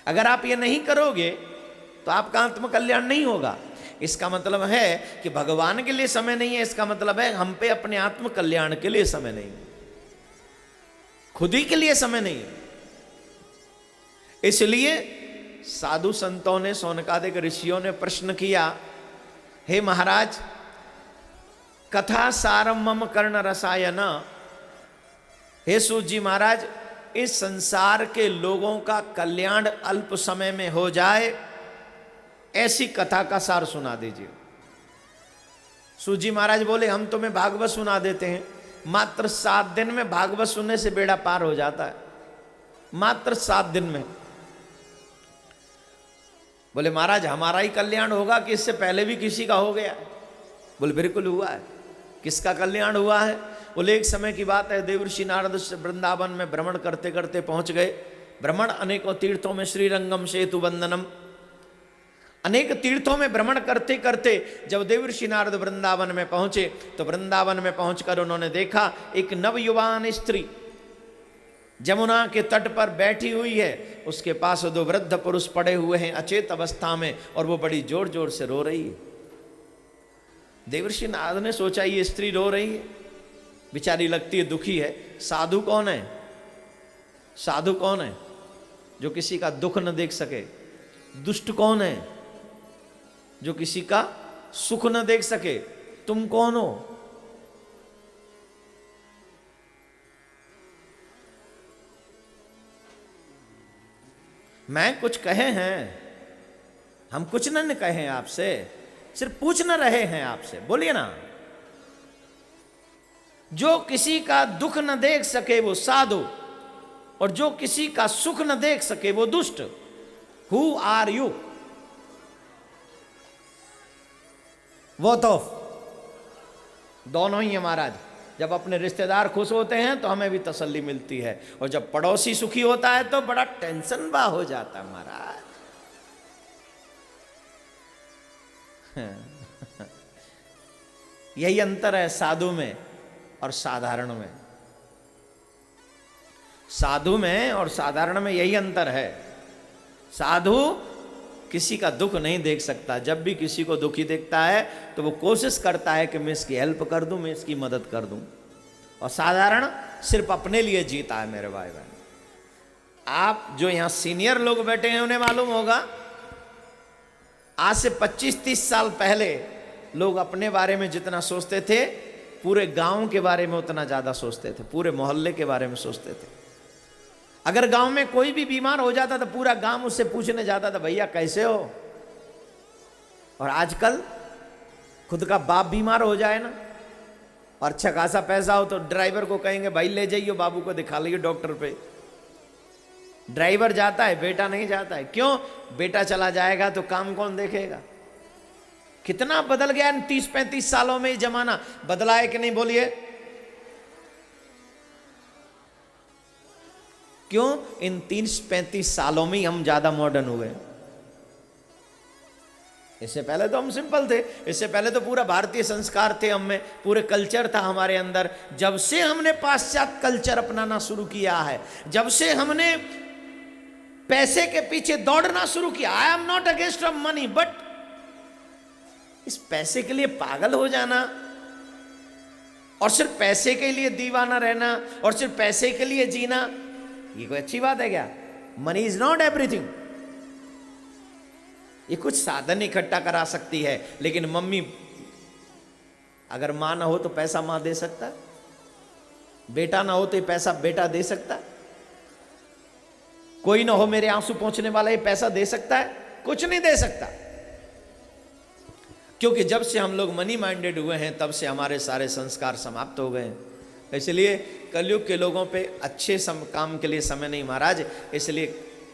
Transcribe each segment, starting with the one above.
अगर आप ये नहीं करोगे तो आपका आत्मकल्याण नहीं होगा। इसका मतलब है कि भगवान के लिए समय नहीं है, इसका मतलब है हम पे अपने आत्मकल्याण के लिए समय नहीं है, खुद ही के लिए समय नहीं है। इसलिए साधु संतों ने, सौनकादिक ऋषियों ने प्रश्न किया, हे महाराज, कथा सारम मम कर्ण रसायन, हे सूत जी महाराज, इस संसार के लोगों का कल्याण अल्प समय में हो जाए ऐसी कथा का सार सुना दीजिए। सूत जी महाराज बोले, हम तुम्हें भागवत सुना देते हैं, मात्र 7 दिन में भागवत सुनने से बेड़ा पार हो जाता है, मात्र 7 दिन में। बोले महाराज हमारा ही कल्याण होगा कि इससे पहले भी किसी का हो गया? बोले बिल्कुल हुआ है। किसका कल्याण हुआ है? बोले एक समय की बात है, देवर्षि नारद वृंदावन में भ्रमण करते करते पहुंच गए। भ्रमण अनेकों तीर्थों में, श्रीरंगम सेतु बंदनम, अनेक तीर्थों में भ्रमण करते करते जब देवर्षि नारद वृंदावन में पहुंचे तो वृंदावन में पहुंचकर उन्होंने देखा एक नवयुवान स्त्री जमुना के तट पर बैठी हुई है, उसके पास 2 वृद्ध पुरुष पड़े हुए हैं अचेत अवस्था में, और वो बड़ी जोर जोर से रो रही है। देवर्षि नारद ने सोचा ये स्त्री रो रही है, बेचारी लगती है दुखी है। साधु कौन है? साधु कौन है जो किसी का दुख न देख सके? दुष्ट कौन है जो किसी का सुख न देख सके? तुम कौन हो? मैं कुछ कहे हैं, हम कुछ न कहे आपसे, सिर्फ पूछ न रहे हैं आपसे, बोलिए ना। जो किसी का दुख न देख सके वो साधु, और जो किसी का सुख न देख सके वो दुष्ट। Who are you? वो तो दोनों ही है महाराज। जब अपने रिश्तेदार खुश होते हैं तो हमें भी तसल्ली मिलती है, और जब पड़ोसी सुखी होता है तो बड़ा टेंशन बा हो जाता है महाराज। यही अंतर है साधु में और साधारण में। साधु में और साधारण में यही अंतर है। साधु किसी का दुख नहीं देख सकता, जब भी किसी को दुखी देखता है तो वो कोशिश करता है कि मैं इसकी हेल्प कर दूं, मैं इसकी मदद कर दूं। और साधारण सिर्फ अपने लिए जीता है। मेरे भाई बहन, आप जो यहां सीनियर लोग बैठे हैं उन्हें मालूम होगा, आज से 25-30 साल पहले लोग अपने बारे में जितना सोचते थे पूरे गांव के बारे में उतना ज्यादा सोचते थे, पूरे मोहल्ले के बारे में सोचते थे। अगर गांव में कोई भी बीमार हो जाता तो पूरा गांव उससे पूछने जाता था, भैया कैसे हो? और आजकल खुद का बाप बीमार हो जाए ना और अच्छा खासा पैसा हो तो ड्राइवर को कहेंगे भाई ले जाइए बाबू को दिखा लीजिए डॉक्टर पे। ड्राइवर जाता है, बेटा नहीं जाता है। क्यों? बेटा चला जाएगा तो काम कौन देखेगा? कितना बदल गया इन 30-35 सालों में। जमाना बदला है कि नहीं? बोलिए क्यों? इन 30-35 सालों में हम ज्यादा मॉडर्न हुए। इससे पहले तो हम सिंपल थे, इससे पहले तो पूरा भारतीय संस्कार थे हम में, पूरे कल्चर था हमारे अंदर। जब से हमने पाश्चात्य कल्चर अपनाना शुरू किया है, जब से हमने पैसे के पीछे दौड़ना शुरू किया, I am not against of money, but इस पैसे के लिए पागल हो जाना और सिर्फ पैसे के लिए दीवाना रहना और सिर्फ पैसे के लिए जीना, ये कोई अच्छी बात है क्या? Money is not everything. ये कुछ साधन इकट्ठा करा सकती है, लेकिन मम्मी अगर मां ना हो तो पैसा मां दे सकता है, बेटा ना हो तो ये पैसा बेटा दे सकता है, कोई ना हो मेरे आंसू पहुंचने वाला ये पैसा दे सकता है? कुछ नहीं दे सकता। क्योंकि जब से हम लोग मनी माइंडेड हुए हैं तब से हमारे सारे संस्कार समाप्त हो गए हैं। इसलिए कलयुग के लोगों पे अच्छे काम के लिए समय नहीं महाराज, इसलिए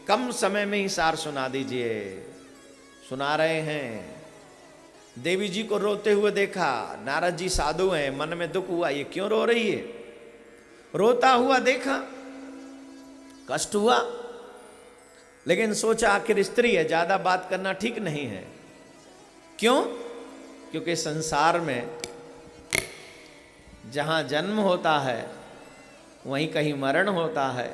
कम समय में ही सार सुना दीजिए। सुना रहे हैं। देवी जी को रोते हुए देखा, नारद जी साधु हैं, मन में दुख हुआ, ये क्यों रो रही है? रोता हुआ देखा, कष्ट हुआ, लेकिन सोचा आखिर स्त्री है, ज्यादा बात करना ठीक नहीं है। क्यों? क्योंकि संसार में जहाँ जन्म होता है वहीं कहीं मरण होता है।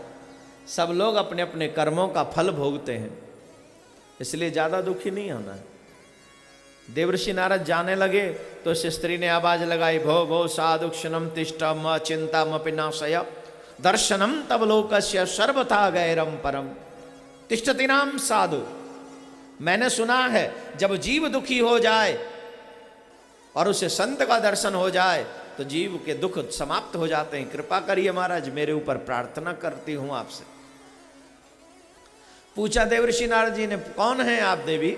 सब लोग अपने अपने कर्मों का फल भोगते हैं। इसलिए ज्यादा दुखी नहीं होना है। देवर्षि नारद जाने लगे तो उस स्त्री ने आवाज लगाई, भो भो साधु क्षणम तिष्ठम चिंता मपिनाशय दर्शनम तब लोकस्य सर्वथा गैरम परम तिष्ठति नाम साधु। मैंने सुना है जब जीव दुखी हो जाए और उसे संत का दर्शन हो जाए तो जीव के दुख समाप्त हो जाते हैं। कृपा करिए महाराज, मेरे ऊपर प्रार्थना करती हूं आपसे। पूछा देवर्षि नारद जी ने, कौन है आप देवी?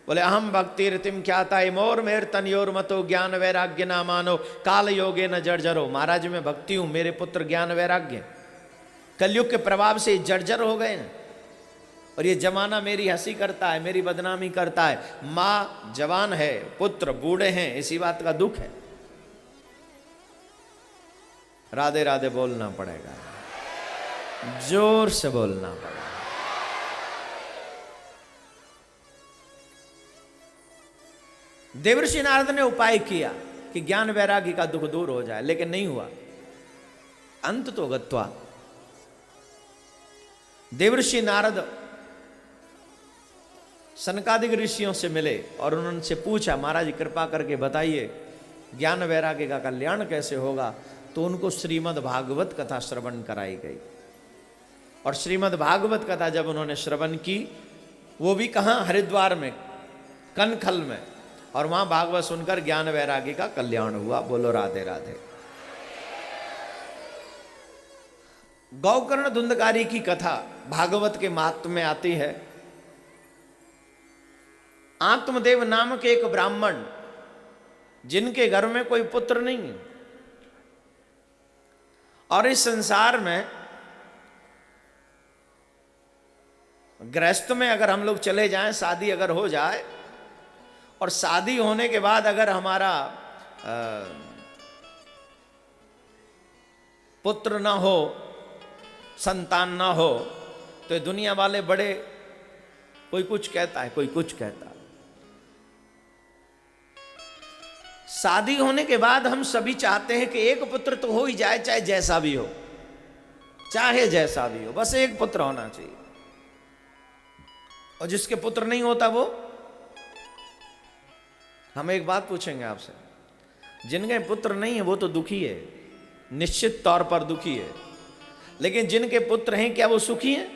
बोले, अहम भक्ति रीतिम ख्याता मोर मेर तनयोर मतो ज्ञान वैराग्य ना मानो काल योगे न जर्जरो। महाराज मैं भक्ति हूं, मेरे पुत्र ज्ञान वैराग्य कलयुग के प्रभाव से जर्जर हो गए हैं और ये जमाना मेरी हंसी करता है, मेरी बदनामी करता है। माँ जवान है, पुत्र बूढ़े हैं, इसी बात का दुख है। राधे राधे बोलना पड़ेगा, जोर से बोलना पड़ेगा। देवर्षि नारद ने उपाय किया कि ज्ञान वैराग्य का दुख दूर हो जाए, लेकिन नहीं हुआ। अंत तो गत्वा देवर्षि नारद सनकादिक ऋषियों से मिले और उनसे पूछा, महाराज कृपा करके बताइए ज्ञान वैराग्य का कल्याण कैसे होगा। तो उनको श्रीमद् भागवत कथा श्रवण कराई गई और श्रीमद् भागवत कथा जब उन्होंने श्रवण की, वो भी कहाँ, हरिद्वार में, कनखल में, और वहां भागवत सुनकर ज्ञान वैराग्य का कल्याण हुआ। बोलो राधे राधे। गौकर्ण धुंधकारी की कथा भागवत के महात्म्य में आती है। आत्मदेव नामक एक ब्राह्मण, जिनके घर में कोई पुत्र नहीं और इस संसार में गृहस्थ में अगर हम लोग चले जाएं, शादी अगर हो जाए और शादी होने के बाद अगर हमारा पुत्र ना हो, संतान ना हो, तो दुनिया वाले बड़े, कोई कुछ कहता है, कोई कुछ कहता है। शादी होने के बाद हम सभी चाहते हैं कि एक पुत्र तो हो ही जाए, चाहे जैसा भी हो, चाहे जैसा भी हो, बस एक पुत्र होना चाहिए। और जिसके पुत्र नहीं होता वो, हम एक बात पूछेंगे आपसे, जिनके पुत्र नहीं है वो तो दुखी है, निश्चित तौर पर दुखी है, लेकिन जिनके पुत्र हैं क्या वो सुखी हैं?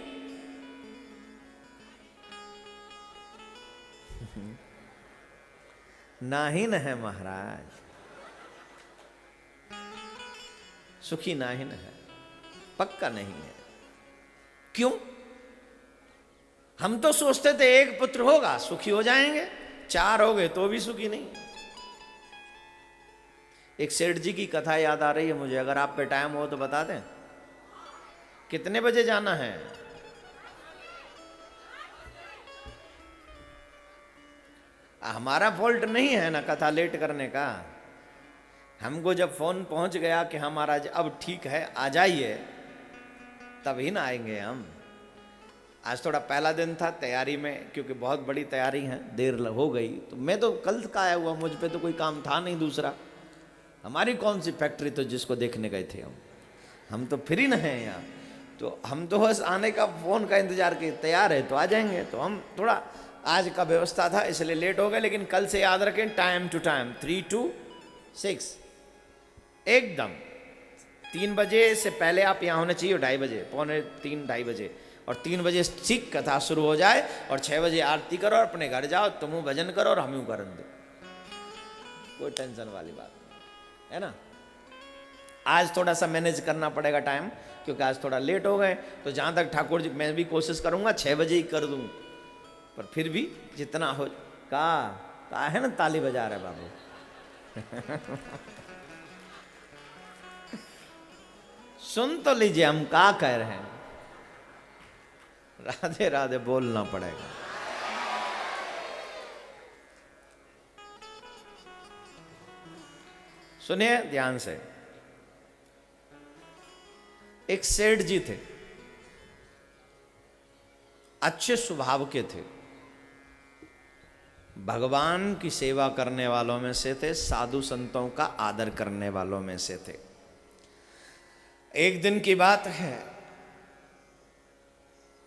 नाहीन है महाराज, सुखी नाहीन है, पक्का नहीं है। क्यों? हम तो सोचते थे एक पुत्र होगा सुखी हो जाएंगे, चार हो गए तो भी सुखी नहीं। एक सेठ जी की कथा याद आ रही है मुझे, अगर आप पे टाइम हो तो बता दें। कितने बजे जाना है? हमारा फॉल्ट नहीं है ना कथा लेट करने का। हमको जब फोन पहुंच गया कि हाँ महाराज अब ठीक है आ जाइए, तभी ना आएंगे हम। आज थोड़ा पहला दिन था तैयारी में, क्योंकि बहुत बड़ी तैयारी है, देर हो गई। तो मैं तो कल का आया हुआ, मुझ पे तो कोई काम था नहीं दूसरा। हमारी कौन सी फैक्ट्री तो जिसको देखने गए थे हम तो फ्री न हैं यहाँ। तो हम तो बस आने का फोन का इंतजार के तैयार है तो आ जाएंगे। तो हम थोड़ा आज का व्यवस्था था इसलिए लेट हो गए, लेकिन कल से याद रखें टाइम टू टाइम 3 to 6 एकदम। 3 बजे से पहले आप यहाँ होने चाहिए, 2:30 बजे, 2:45 2:30 बजे, और 3 बजे ठीक कथा शुरू हो जाए और 6 बजे आरती करो और अपने घर जाओ, तुम भजन करो और हम करन दो, कोई टेंशन वाली बात नहीं है ना। आज थोड़ा सा मैनेज करना पड़ेगा टाइम, क्योंकि आज थोड़ा लेट हो गए। तो जहाँ तक ठाकुर जी, मैं भी कोशिश करूँगा 6 बजे ही कर दूँ, पर फिर भी जितना हो। का है ना, ताली बजा रहे बाबू। सुन तो लीजिए हम का कह रहे हैं। राधे राधे बोलना पड़ेगा। सुनिए ध्यान से। एक सेठ जी थे, अच्छे स्वभाव के थे, भगवान की सेवा करने वालों में से थे, साधु संतों का आदर करने वालों में से थे। एक दिन की बात है,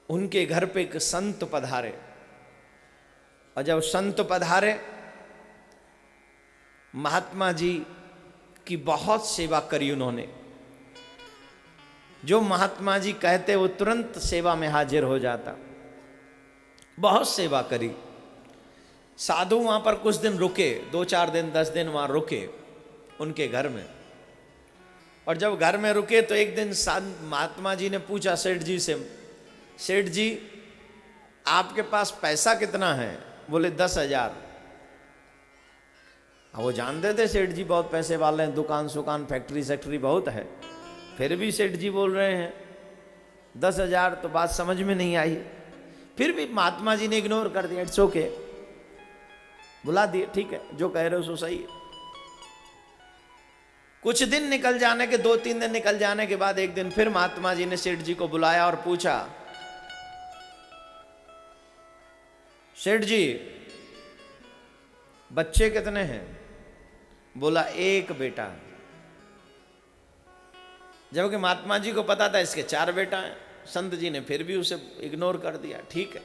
उनके घर पे एक संत पधारे और जब संत पधारे, महात्मा जी की बहुत सेवा करी उन्होंने। जो महात्मा जी कहते वो तुरंत सेवा में हाजिर हो जाता। बहुत सेवा करी। साधु वहां पर कुछ दिन रुके, 2-4 दिन 10 दिन वहां रुके उनके घर में। और जब घर में रुके तो एक दिन महात्मा जी ने पूछा सेठ जी से, सेठ जी आपके पास पैसा कितना है? बोले 10,000। वो जानते थे सेठ जी बहुत पैसे वाले हैं, दुकान सुकान फैक्ट्री सैक्ट्री बहुत है, फिर भी सेठ जी बोल रहे हैं 10,000, तो बात समझ में नहीं आई। फिर भी महात्मा जी ने इग्नोर कर दिया, इट्स ओके, बुला दिए, ठीक है जो कह रहे हो सो सही है। कुछ दिन निकल जाने के, 2-3 दिन निकल जाने के बाद एक दिन फिर महात्मा जी ने सेठ जी को बुलाया और पूछा, सेठ जी बच्चे कितने हैं? बोला 1 बेटा है। जबकि महात्मा जी को पता था इसके 4 बेटा हैं। संत जी ने फिर भी उसे इग्नोर कर दिया, ठीक है।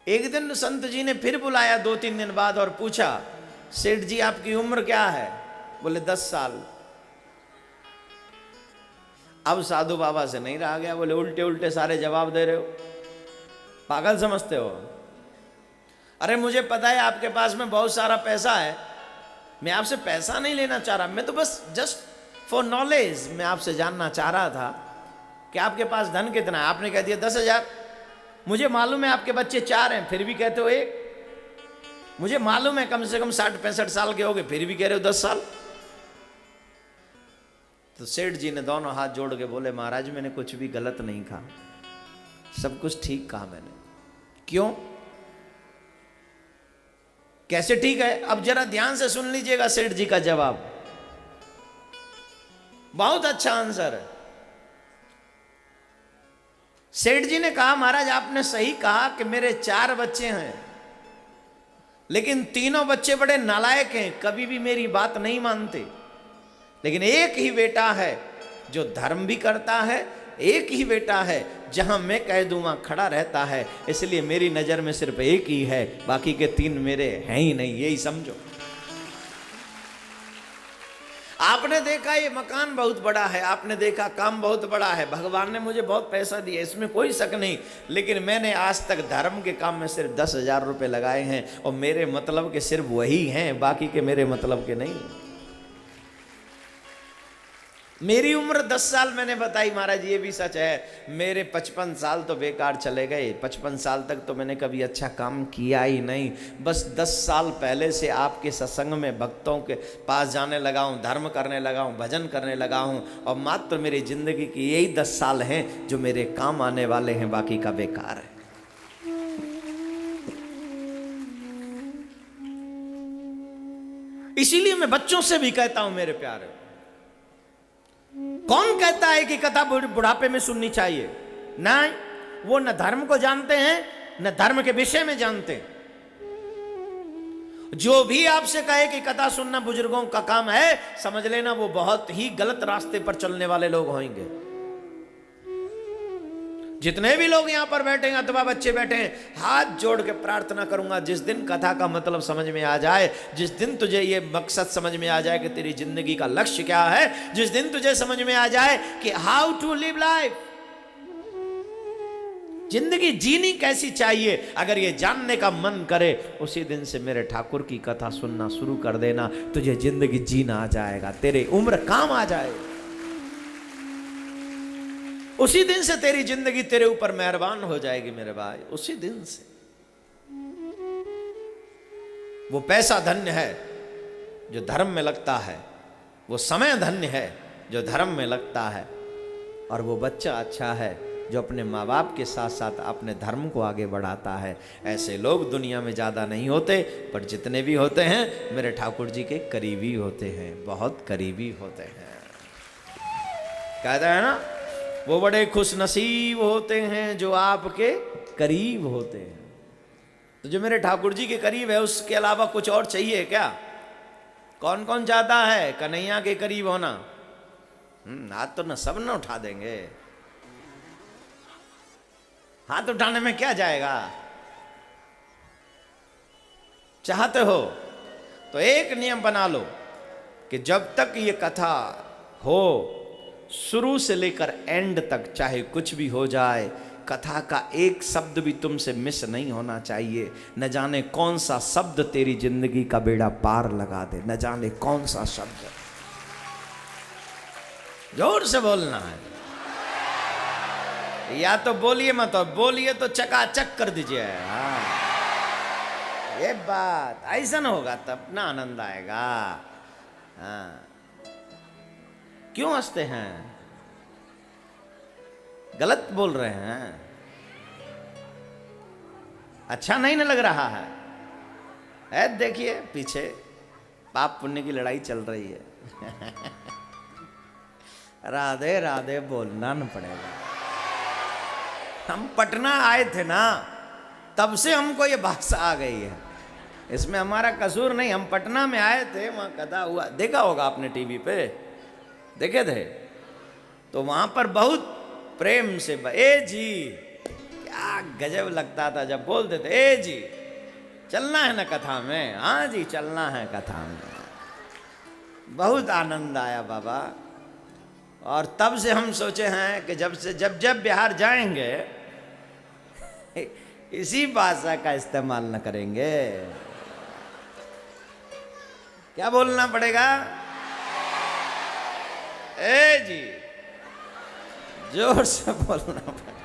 एक दिन संत जी ने फिर बुलाया 2-3 दिन बाद और पूछा, सेठ जी आपकी उम्र क्या है? बोले 10 साल। अब साधु बाबा से नहीं रहा गया, बोले उल्टे उल्टे सारे जवाब दे रहे हो, पागल समझते हो? अरे मुझे पता है आपके पास में बहुत सारा पैसा है, मैं आपसे पैसा नहीं लेना चाह रहा, मैं तो बस जस्ट फॉर नॉलेज मैं आपसे जानना चाह रहा था कि आपके पास धन कितना है। आपने कह दिया 10,000। मुझे मालूम है आपके बच्चे 4 हैं, फिर भी कहते हो 1। मुझे मालूम है कम से कम 60-65 साल के हो गए, फिर भी कह रहे हो 10 साल। तो सेठ जी ने दोनों हाथ जोड़ के बोले, महाराज मैंने कुछ भी गलत नहीं कहा, सब कुछ ठीक कहा मैंने। क्यों? कैसे ठीक है? अब जरा ध्यान से सुन लीजिएगा सेठ जी का जवाब, बहुत अच्छा आंसर है। सेठ जी ने कहा, महाराज आपने सही कहा कि मेरे 4 बच्चे हैं, लेकिन तीनों बच्चे बड़े नालायक हैं, कभी भी मेरी बात नहीं मानते। लेकिन एक ही बेटा है जो धर्म भी करता है, एक ही बेटा है जहां मैं कह दूं वहां खड़ा रहता है। इसलिए मेरी नजर में सिर्फ एक ही है, बाकी के 3 मेरे हैं ही नहीं, यही समझो। आपने देखा ये मकान बहुत बड़ा है, आपने देखा काम बहुत बड़ा है, भगवान ने मुझे बहुत पैसा दिया, इसमें कोई शक नहीं, लेकिन मैंने आज तक धर्म के काम में सिर्फ 10,000 रुपए लगाए हैं, और मेरे मतलब के सिर्फ वही हैं, बाकी के मेरे मतलब के नहीं। मेरी उम्र 10 साल मैंने बताई महाराज, ये भी सच है। मेरे 55 साल तो बेकार चले गए, 55 साल तक तो मैंने कभी अच्छा काम किया ही नहीं। बस 10 साल पहले से आपके सत्संग में भक्तों के पास जाने लगा हूँ, धर्म करने लगा हूँ, भजन करने लगा हूँ, और मात्र मेरी जिंदगी की यही 10 साल हैं जो मेरे काम आने वाले हैं, बाकी का बेकार है। इसीलिए मैं बच्चों से भी कहता हूं मेरे प्यारे, कौन कहता है कि कथा बुढ़ापे में सुननी चाहिए? नहीं, वो न धर्म को जानते हैं न धर्म के विषय में जानते हैं। जो भी आपसे कहे कि कथा सुनना बुजुर्गों का काम है, समझ लेना वो बहुत ही गलत रास्ते पर चलने वाले लोग होंगे। जितने भी लोग यहां पर बैठे हैं अथवा बच्चे बैठे हैं, हाथ जोड़ के प्रार्थना करूंगा, जिस दिन कथा का मतलब समझ में आ जाए, जिस दिन तुझे ये मकसद समझ में आ जाए कि तेरी जिंदगी का लक्ष्य क्या है, जिस दिन तुझे समझ में आ जाए कि हाउ टू लिव लाइफ, जिंदगी जीनी कैसी चाहिए, अगर ये जानने का मन करे, उसी दिन से मेरे ठाकुर की कथा सुनना शुरू कर देना, तुझे जिंदगी जीना आ जाएगा, तेरे उम्र काम आ जाएगा। उसी दिन से तेरी जिंदगी तेरे ऊपर मेहरबान हो जाएगी मेरे भाई, उसी दिन से। वो पैसा धन्य है जो धर्म में लगता है, वो समय धन्य है जो धर्म में लगता है, और वो बच्चा अच्छा है जो अपने माँ बाप के साथ साथ अपने धर्म को आगे बढ़ाता है। ऐसे लोग दुनिया में ज़्यादा नहीं होते, पर जितने भी होते हैं मेरे ठाकुर जी के करीबी होते हैं, बहुत करीबी होते हैं। कहते हैं ना, वो बड़े खुश नसीब होते हैं जो आपके करीब होते हैं। तो जो मेरे ठाकुर जी के करीब है, उसके अलावा कुछ और चाहिए क्या? कौन कौन चाहता है कन्हैया के करीब होना? हाथ तो न सब न उठा देंगे, हाथ उठाने में क्या जाएगा? चाहते हो तो एक नियम बना लो कि जब तक ये कथा हो, शुरू से लेकर एंड तक चाहे कुछ भी हो जाए, कथा का एक शब्द भी तुमसे मिस नहीं होना चाहिए। न जाने कौन सा शब्द तेरी जिंदगी का बेड़ा पार लगा दे, न जाने कौन सा शब्द। जोर से बोलना है, या तो बोलिए मत, बोलिए तो चकाचक कर दीजिए। हाँ, ये बात ऐसा न होगा तब ना आनंद आएगा। हाँ, क्यों हंसते हैं? गलत बोल रहे हैं, अच्छा नहीं ना लग रहा है? देखिए पीछे पाप पुण्य की लड़ाई चल रही है। राधे राधे बोलना न पड़ेगा। हम पटना आए थे ना, तब से हमको ये भाषा आ गई है, इसमें हमारा कसूर नहीं। हम पटना में आए थे, वहाँ कथा हुआ, देखा होगा आपने टीवी पे, देखे थे, तो वहाँ पर बहुत प्रेम से ए जी, क्या गजब लगता था जब बोलते थे ए जी चलना है ना कथा में। हाँ जी चलना है कथा में। बहुत आनंद आया बाबा। और तब से हम सोचे हैं कि जब बिहार जाएंगे इसी भाषा का इस्तेमाल न करेंगे। क्या बोलना पड़ेगा? ए जी, जोर से बोलना पड़ेगा।